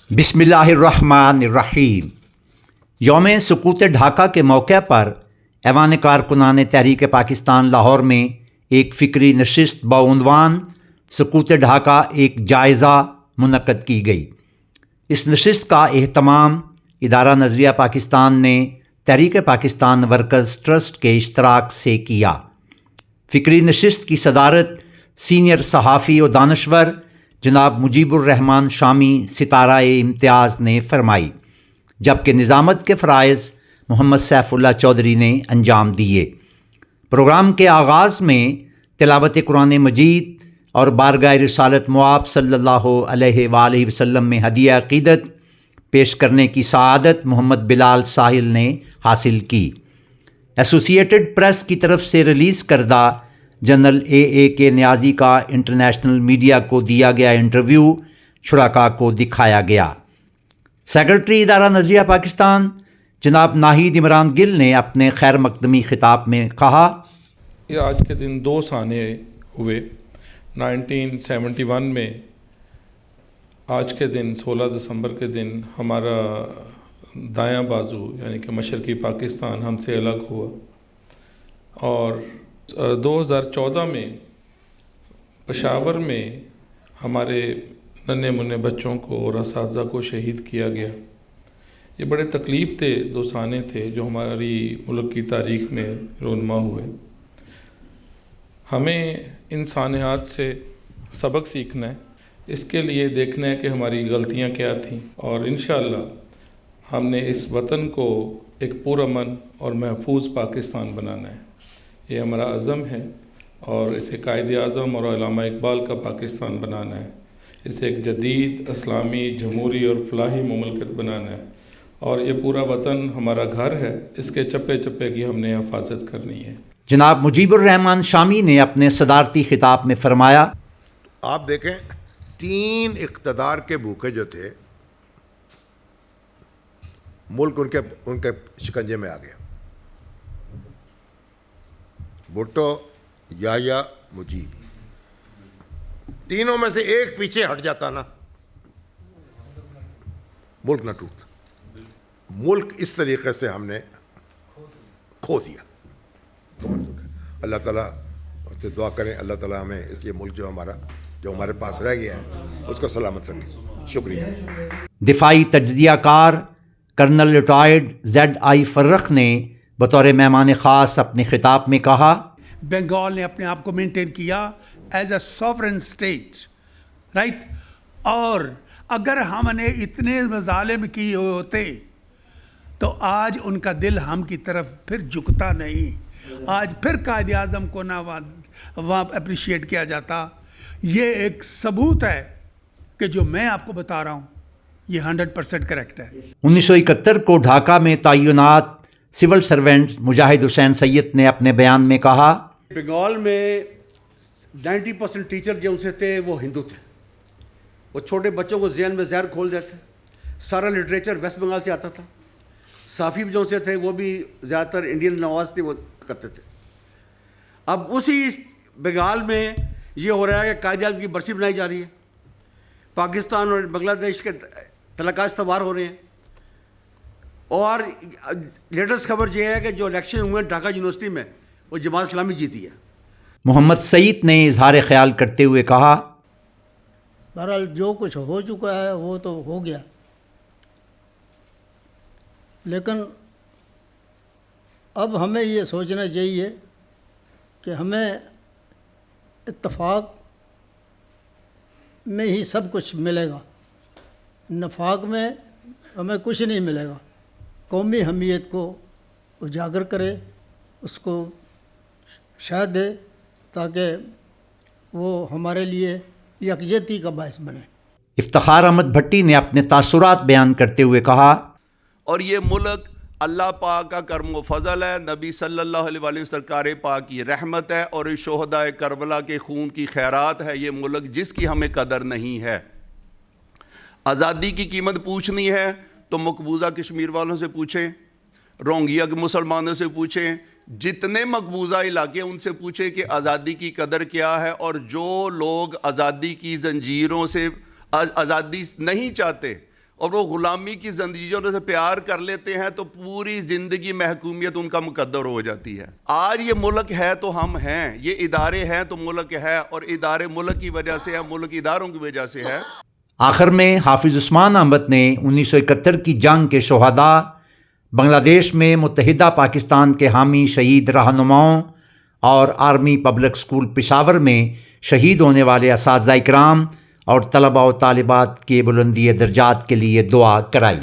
بسم اللہ الرحمن الرحیم۔ یوم سقوط ڈھاکہ کے موقع پر ایوان کارکنان تحریک پاکستان لاہور میں ایک فکری نشست بعنوان سقوط ڈھاکہ ایک جائزہ منعقد کی گئی۔ اس نشست کا اہتمام ادارہ نظریہ پاکستان نے تحریک پاکستان ورکرز ٹرسٹ کے اشتراک سے کیا۔ فکری نشست کی صدارت سینئر صحافی و دانشور جناب مجیب الرحمان شامی ستارہ امتیاز نے فرمائی، جبکہ نظامت کے فرائض محمد سیف اللہ چودھری نے انجام دیے۔ پروگرام کے آغاز میں تلاوت قرآن مجید اور بارگاہ رسالت مآب صلی اللہ علیہ وآلہ وسلم میں ہدیہ عقیدت پیش کرنے کی سعادت محمد بلال ساحل نے حاصل کی۔ ایسوسی ایٹڈ پریس کی طرف سے ریلیز کردہ جنرل اے کے نیازی کا انٹرنیشنل میڈیا کو دیا گیا انٹرویو شرکاء کو دکھایا گیا۔ سیکرٹری ادارہ نظریہ پاکستان جناب ناہید عمران گل نے اپنے خیر مقدمی خطاب میں کہا، یہ آج کے دن 2 سانے ہوئے 1971 میں آج کے دن 16 دسمبر کے دن ہمارا دایاں بازو یعنی کہ مشرقی پاکستان ہم سے الگ ہوا، اور 2014 میں پشاور میں ہمارے ننھے منھے بچوں کو اور اساتذہ کو شہید کیا گیا۔ یہ بڑے تکلیف دہ 2 سانے تھے جو ہماری ملک کی تاریخ میں رونما ہوئے۔ ہمیں ان سانحات سے سبق سیکھنا ہے، اس کے لیے دیکھنا ہے کہ ہماری غلطیاں کیا تھیں، اور انشاءاللہ ہم نے اس وطن کو ایک پرامن اور محفوظ پاکستان بنانا ہے۔ یہ ہمارا عزم ہے، اور اسے قائد اعظم اور علامہ اقبال کا پاکستان بنانا ہے۔ اسے ایک جدید اسلامی جمہوری اور فلاحی مملکت بنانا ہے، اور یہ پورا وطن ہمارا گھر ہے، اس کے چپے چپے کی ہم نے حفاظت کرنی ہے۔ جناب مجیب الرحمان شامی نے اپنے صدارتی خطاب میں فرمایا، آپ دیکھیں 3 اقتدار کے بھوکے جو تھے، ملک ان کے شکنجے میں آ گیا۔ بھٹو، یحییٰ، مجیب، تینوں میں سے ایک پیچھے ہٹ جاتا نا، ملک نہ ٹوٹتا۔ ملک اس طریقے سے ہم نے کھو دیا۔ اللہ تعالیٰ سے دعا کریں، اللہ تعالیٰ ہمیں اس یہ ملک جو ہمارے پاس رہ گیا ہے اس کو سلامت رکھے۔ شکریہ۔ دفاعی تجزیہ کار کرنل ریٹائرڈ ZI فرخ نے بطور مہمان خاص اپنے خطاب میں کہا، بنگال نے اپنے آپ کو مینٹین کیا as a sovereign state, right, اور اگر ہم نے اتنے مظالم کیے ہوتے تو آج ان کا دل ہم کی طرف پھر جھکتا نہیں، آج پھر قائد اعظم کو نہ وہاں اپریشیٹ کیا جاتا۔ یہ ایک ثبوت ہے کہ جو میں آپ کو بتا رہا ہوں یہ 100% کریکٹ ہے۔ 1971 کو ڈھاکہ میں تعینات سول سرونٹ مجاہد حسین سید نے اپنے بیان میں کہا، بنگال میں 90% ٹیچر جو ان سے تھے وہ ہندو تھے۔ وہ چھوٹے بچوں کو ذہن میں زہر کھول دیتے۔ سارا لٹریچر ویسٹ بنگال سے آتا تھا۔ صحافی جو سے تھے وہ بھی زیادہ تر انڈین نواز تھے، وہ کرتے تھے۔ اب اسی بنگال میں یہ ہو رہا ہے کہ قائد اعظم کی برسی بنائی جا رہی ہے، پاکستان اور بنگلہ دیش کے تعلقات استوار ہو رہے ہیں، اور لیٹسٹ خبر یہ ہے کہ جو الیکشن ہوئے ڈھاکہ یونیورسٹی میں وہ جماعت اسلامی جیتی ہے۔ محمد سعید نے اظہار خیال کرتے ہوئے کہا، بہرحال جو کچھ ہو چکا ہے وہ تو ہو گیا، لیکن اب ہمیں یہ سوچنا چاہیے کہ ہمیں اتفاق میں ہی سب کچھ ملے گا، نفاق میں ہمیں کچھ نہیں ملے گا۔ قومی حمیت کو اجاگر کرے، اس کو شہ دے تاکہ وہ ہمارے لیے یکجہتی کا باعث بنے۔ افتخار احمد بھٹی نے اپنے تاثرات بیان کرتے ہوئے کہا، اور یہ ملک اللہ پاک کا کرم و فضل ہے، نبی صلی اللہ علیہ وسلم سرکار پاک کی رحمت ہے، اور شہداء کربلا کے خون کی خیرات ہے۔ یہ ملک جس کی ہمیں قدر نہیں ہے۔ آزادی کی قیمت پوچھنی ہے تو مقبوضہ کشمیر والوں سے پوچھیں، روہنگیا کے مسلمانوں سے پوچھیں، جتنے مقبوضہ علاقے ان سے پوچھیں کہ آزادی کی قدر کیا ہے، اور جو لوگ آزادی کی زنجیروں سے آزادی نہیں چاہتے اور وہ غلامی کی زندگیوں سے پیار کر لیتے ہیں تو پوری زندگی محکومیت ان کا مقدر ہو جاتی ہے. آج یہ ملک ہے تو ہم ہیں, یہ ادارے ہیں تو ملک ہے, اور ادارے ملک کی وجہ سے ہے, ملک اداروں کی وجہ سے ہے. آخر میں حافظ عثمان احمد نے 1971 کی جنگ کے شہداء, بنگلہ دیش میں متحدہ پاکستان کے حامی شہید رہنماؤں اور آرمی پبلک اسکول پشاور میں شہید ہونے والے اساتذہ اکرام اور طلباء و طالبات کے بلندی درجات کے لیے دعا کرائی.